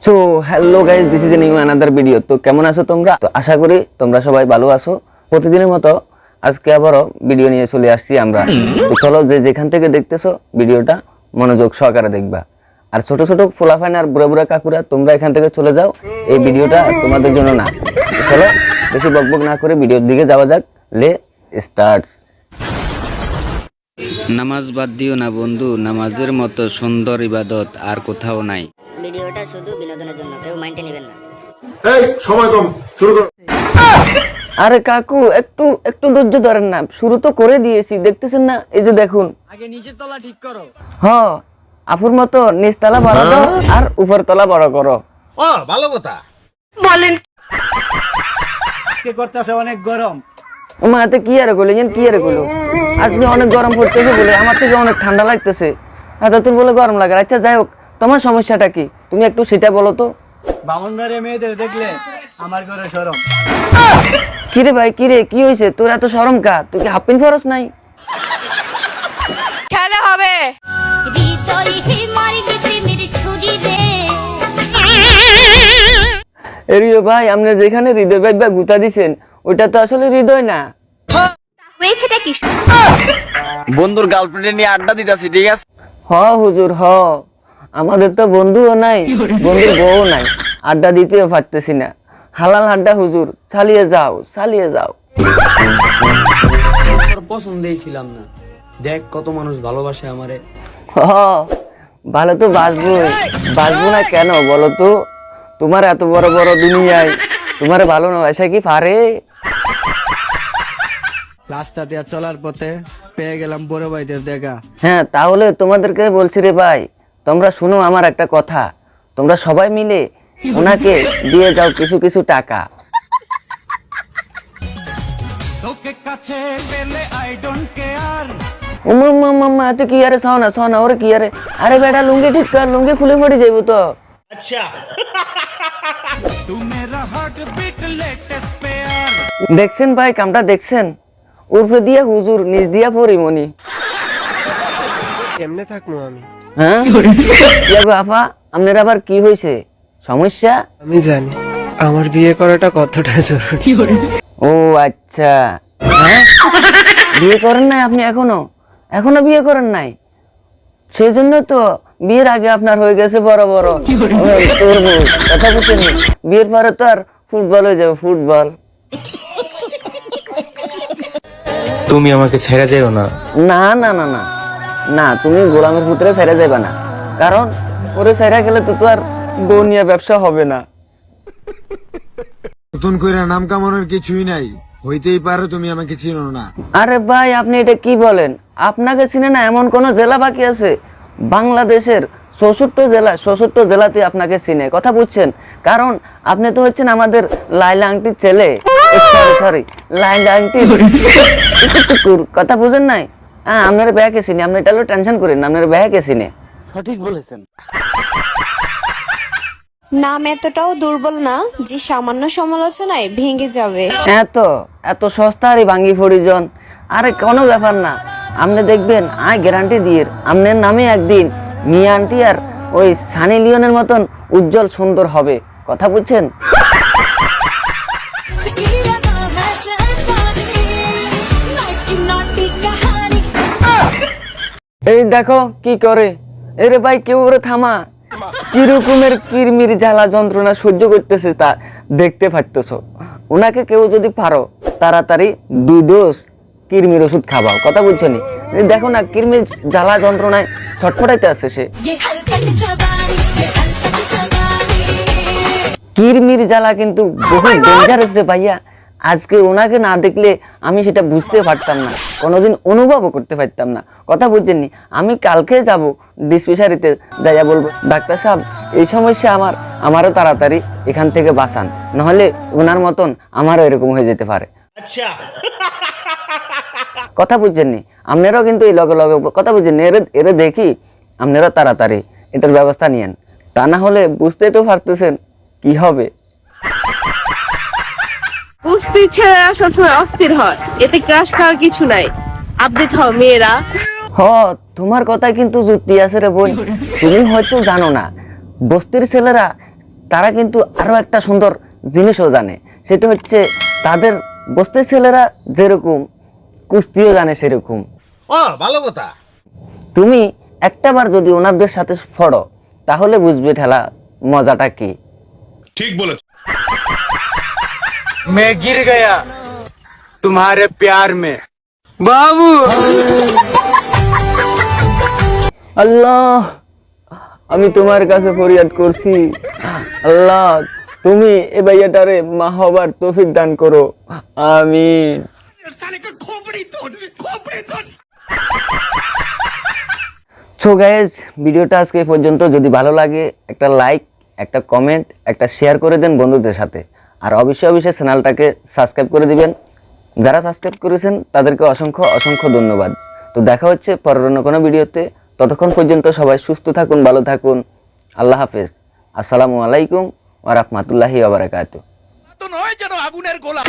So hello guys, this is a new another video. তো কেমন আছো তোমরা? তো আশা করি তোমরা সবাই ভালো আছো। প্রতিদিনের মতো আজকে আবারও ভিডিও নিয়ে চলে আসছি আমরা। তো চলো, যে যেখান থেকে দেখতেছো ভিডিওটা মনোযোগ সহকারে দেখবা। আর ছোট ছোট ফোলাফাইন আর বুড়া বুড়া কাকুরা, তোমরা এখান থেকে চলে যাও, এই ভিডিওটা তোমাদের জন্য না। তো চলো বেশি বকবক না করে ভিডিওর দিকে যাওয়া যাক। লে স্টার্টস। নামাজ বাদ দিও না বন্ধু, নামাজের মতো সুন্দর ইবাদত আর কোথাও নাই। ভিডিওটা শুধু বিনোদনের জন্য, কেউ মাইন্ডে নেবেন না। এই সময় কম, শুরু করো। আরে কাকু, একটু একটু ধৈর্য ধরেন না, শুরু তো করে দিয়েছি, দেখতেছেন না? এই যে দেখুন, আগে নিচের তলা ঠিক করো। হ্যাঁ, আপুর মতো নিচতলা বড় করো আর উপর তলা বড় করো। ও ভালো কথা। কে করতেছে অনেক গরম। আমার হাতে কি আরে কইলেন, কি আরে কইলো? আজকে অনেক গরম পড়তেছে বলে আমার থেকে অনেক ঠান্ডা লাগতেছে, আর তোর বলে গরম লাগে। আচ্ছা যাই হোক, তোমার সমস্যাটা কি তুমি একটু সেটা বলো তো। বামনবাড়ি মেয়েদের দেখলে আমার ঘরে শরম। কিরে ভাই, কিরে কি হয়েছে তোর এত শরম কা? তুই কি হাফ প্যান্ট ফরস নাই? খেলা হবে। এরিও ভাই, আপনি যেখানে হৃদয় ভাই গুতা দিছেন ওটা তো আসলে হৃদয় না। বন্ধুর গার্লফ্রেন্ড নিয়ে আড্ডা দিতেছি, ঠিক আছে? হ হুজুর হ, আমাদের তো বন্ধুও নাই, বন্ধুর বউ নাই, আড্ডা দিতেও পারতেছি না। হালাল আড্ডা হুজুর, চালিয়ে যাও চালিয়ে যাও। তোর পছন্দই ছিলাম না, দেখ কত মানুষ ভালোবাসে আমারে। হ, ভালো তো বাঁচবোই, বাঁচবো না কেন বলো তো? তোমার এত বড় বড় দুনিয়ায় তোমার ভালো না বাসা কি পারে? রাস্তা দিয়ে চলার পথে পেয়ে গেলাম বড় ভাইদের দেখা। হ্যাঁ, তাহলে তোমাদেরকে বলছি রে ভাই, তোমরা শুনো আমার একটা কথা। তোমরা সবাই মিলে ওনাকে দিয়ে যাও কিছু কিছু টাকা। মামা এত কি আরে সহনা সহনা, ওরে কি আরে? আরে বেটা লুঙ্গি ঠিক কর, লুঙ্গি খুলে পড়ে যাইব তো। দেখছেন ভাই কামটা দেখছেন? উর্ফে দিয়া হুজুর, নিজ দিয়া পরিমণি। কেমনে থাকবো আমি? হ্যাঁ আপা, আপনার আবার কি হয়েছে সমস্যা? আমি জানি আমার বিয়ে করাটা কতটা জরুরি। ও আচ্ছা, হ্যাঁ বিয়ে করেন নাই আপনি? এখনো এখনো বিয়ে করেন নাই? সেজন্য তো বিয়ের আগে আপনার হয়ে গেছে বড় বড় তরমুজ। কথা বুঝছেন? বিয়ের পরে তো আর ফুটবল হয়ে যাবে, ফুটবল। তুমি আমাকে ছেড়ে যেও না। না না না না না, তুমি গোলামের পুত্রে ছেড়ে যাবে না, কারণ ওরে ছেড়ে গেলে তো আর বউ নিয়ে ব্যবসা হবে না। নতুন করে নাম কামানোর কিছুই নাই, হইতেই পারে তুমি আমাকে চিনো না। আরে ভাই, আপনি এটা কি বলেন? আপনাকে চিনে না এমন কোন জেলা বাকি আছে? বাংলাদেশের 64 জেলা, 64 জেলাতে আপনাকে চিনে। কথা বুঝছেন? কারণ আপনি তো হচ্ছেন আমাদের লাইলা আংটির ছেলে। সরি সরি, লাইলা আংটির কুকুর। কথা বুঝেন নাই? হ্যাঁ, আপনার ব্যাগে চিনে, আপনি এটা টেনশন করেন না, আপনার ব্যাগে চিনে। নাম এতটাও দুর্বল না যে সামান্য সমালোচনায় ভেঙে যাবে। এত এত সস্তা আরে ভাঙ্গি ফরিজন। আরে কোনো ব্যাপার না, আপনি দেখবেন আয় গ্যারান্টি দিয়ে আপনার নামে একদিন মিয়া আন্টি আর ওই সানি লিওনের মতন উজ্জ্বল সুন্দর হবে। কথা বুঝছেন? এই দেখো কি করে। এরে ভাই, কেউ ওরে থামা। কি রকমের কিরমির জ্বালা যন্ত্রণা সহ্য করতেছে তা দেখতে পাচ্তেছ। ওনাকে কেউ যদি পারো তাড়াতাড়ি 2 ডোজ কিরমির ওষুধ খাওয়াও। কথা বুঝছো নি? দেখো না কিরমির জ্বালা যন্ত্রণায় ছটফটাইতে আছে সে। কিরমির জ্বালা কিন্তু বহু ডেঞ্জারাস রে ভাইয়া। আজকে ওনাকে না দেখলে আমি সেটা বুঝতে পারতাম না, কোনোদিন অনুভবও করতে পারতাম না। কথা বুঝছেননি? আমি কালকে যাব ডিসপেন্সারিতে, যাইয়া বলবো ডাক্তার সাহেব এই সমস্যা আমারও তাড়াতাড়ি এখান থেকে বাঁচান, নাহলে ওনার মতন আমারও এরকম হয়ে যেতে পারে। কথা বুঝছেননি? আপনারাও কিন্তু এই লগে লগে কথা বুঝছেন, এরে দেখি আপনারা তাড়াতাড়ি এটার ব্যবস্থা নিয়েন, তা না হলে বুঝতেই তো পারতেছেন কি হবে। কুস্তি ছেলেরা সবসময় অস্থির হয়, এতে ক্রাশ খাওয়ার কিছু নাই। আপডেট হও মেয়েরা। তোমার কথা কিন্তু যুক্তি আছে রে বোন। তুমি হয়তো জানো না, বস্তির ছেলেরা তারা কিন্তু আরো একটা সুন্দর জিনিসও জানে, সেটা হচ্ছে তাদের বস্তির ছেলেরা যেরকম কুস্তিও জানে সেরকম। ভালো কথা। তুমি একটাবার যদি ওনাদের সাথে পড়ো তাহলে বুঝবে ঠেলা মজাটা কি। ঠিক বলেছ। मैं गिर गया तुम्हारे प्यार में बाबू। আল্লাহ, আমি তোমার কাছে ফরিয়াদ করছি, আল্লাহ তুমি এ ভাইয়াটারে মা হবার তৌফিক দান করো, আমিন। সো গাইস, ভিডিওটা আজকে এই পর্যন্ত। যদি ভালো লাগে একটা লাইক, একটা কমেন্ট, একটা শেয়ার করে দেন বন্ধুদের সাথে। আর অবশ্যই চ্যানেলটাকে সাবস্ক্রাইব করে দিবেন। যারা সাবস্ক্রাইব করেছেন তাদেরকে অসংখ্য অসংখ্য ধন্যবাদ। তো দেখা হচ্ছে পরের অন্য কোনো ভিডিওতে। ততক্ষণ পর্যন্ত সবাই সুস্থ থাকুন, ভালো থাকুন। আল্লাহ হাফেজ। আসসালামু আলাইকুম ওয়া রাহমাতুল্লাহি ওয়া বারাকাতুহু। তো নয় যেন আগুনের গোলা।